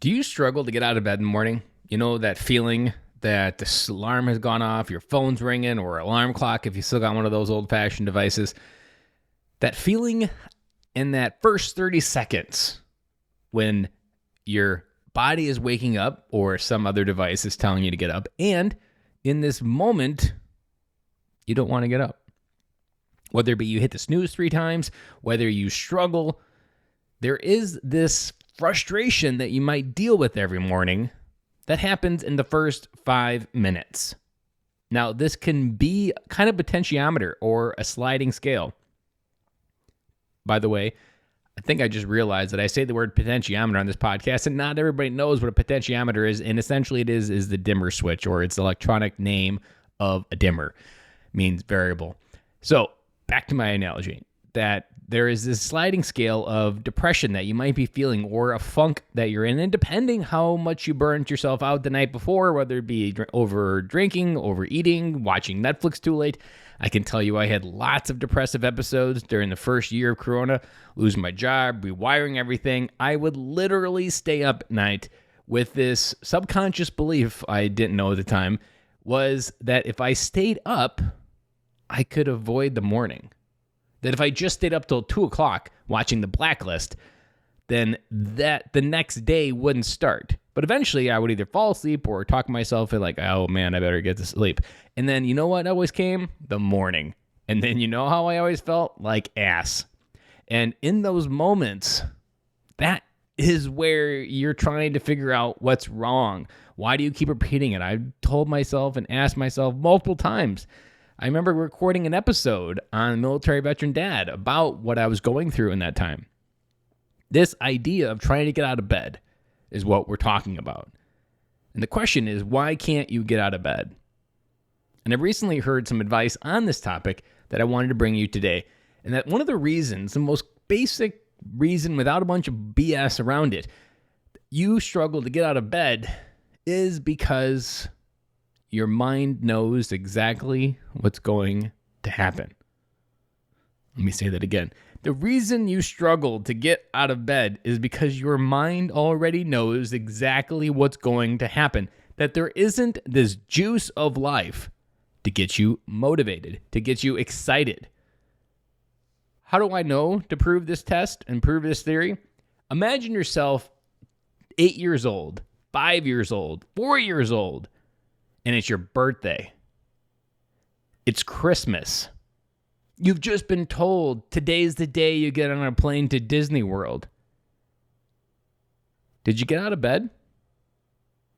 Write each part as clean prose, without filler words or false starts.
Do you struggle to get out of bed in the morning? You know, that feeling that the alarm has gone off, your phone's ringing, or alarm clock if you still got one of those old-fashioned devices. That feeling in that first 30 seconds when your body is waking up or some other device is telling you to get up, and in this moment, you don't want to get up. Whether it be you hit the snooze 3 times, whether you struggle, there is this frustration that you might deal with every morning that happens in the first 5 minutes. Now, this can be kind of potentiometer or a sliding scale. By the way, I think I just realized that I say the word potentiometer on this podcast, and not everybody knows what a potentiometer is, and essentially it is the dimmer switch, or it's the electronic name of a dimmer. It means variable. So, back to my analogy, that there is this sliding scale of depression that you might be feeling or a funk that you're in, and depending how much you burnt yourself out the night before, whether it be over drinking, overeating, watching Netflix too late, I can tell you I had lots of depressive episodes during the first year of Corona, losing my job, rewiring everything. I would literally stay up at night with this subconscious belief I didn't know at the time, was that if I stayed up, I could avoid the morning. That if I just stayed up till 2 o'clock watching The Blacklist, then that the next day wouldn't start. But eventually I would either fall asleep or talk myself in like, oh man, I better get to sleep. And then you know what always came? The morning. And then you know how I always felt? Like ass. And in those moments, that is where you're trying to figure out what's wrong. Why do you keep repeating it? I've told myself and asked myself multiple times. I remember recording an episode on Military Veteran Dad about what I was going through in that time. This idea of trying to get out of bed is what we're talking about. And the question is, why can't you get out of bed? And I've recently heard some advice on this topic that I wanted to bring you today. And that one of the reasons, the most basic reason without a bunch of BS around it, you struggle to get out of bed is because your mind knows exactly what's going to happen. Let me say that again. The reason you struggle to get out of bed is because your mind already knows exactly what's going to happen. That there isn't this juice of life to get you motivated, to get you excited. How do I know to prove this test and prove this theory? Imagine yourself 8 years old, 5 years old, 4 years old, and it's your birthday. It's Christmas. You've just been told today's the day you get on a plane to Disney World. Did you get out of bed?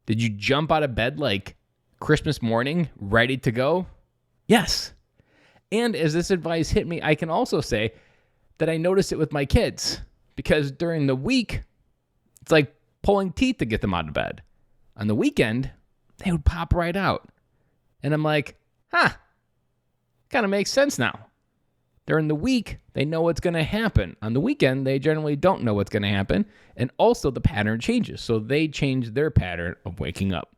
Did you jump out of bed like Christmas morning, ready to go? Yes. And as this advice hit me, I can also say that I notice it with my kids, because during the week, it's like pulling teeth to get them out of bed. On the weekend, they would pop right out. And I'm like, kind of makes sense now. During the week, they know what's going to happen. On the weekend, they generally don't know what's going to happen. And also the pattern changes. So they change their pattern of waking up.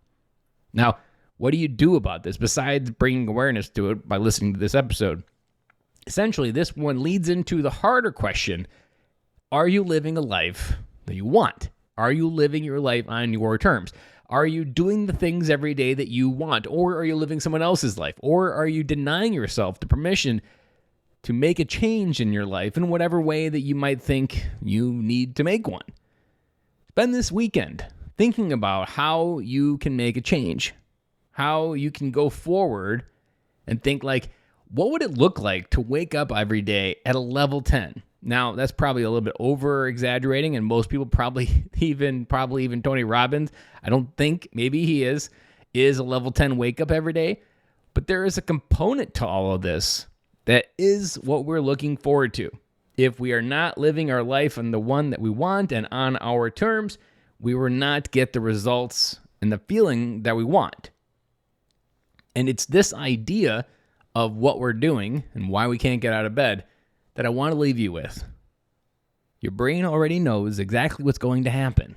Now, what do you do about this besides bringing awareness to it by listening to this episode? Essentially, this one leads into the harder question. Are you living a life that you want? Are you living your life on your terms? Are you doing the things every day that you want? Or are you living someone else's life? Or are you denying yourself the permission to make a change in your life in whatever way that you might think you need to make one? Spend this weekend thinking about how you can make a change, how you can go forward and think like, what would it look like to wake up every day at a level 10? Now, that's probably a little bit over-exaggerating, and most people probably even Tony Robbins, I don't think, maybe he is a level 10 wake-up every day. But there is a component to all of this that is what we're looking forward to. If we are not living our life on the one that we want and on our terms, we will not get the results and the feeling that we want. And it's this idea of what we're doing and why we can't get out of bed that I want to leave you with. Your brain already knows exactly what's going to happen.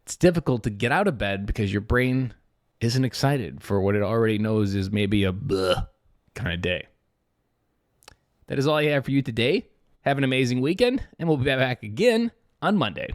It's difficult to get out of bed because your brain isn't excited for what it already knows is maybe a bleh kind of day. That is all I have for you today. Have an amazing weekend, and we'll be back again on Monday.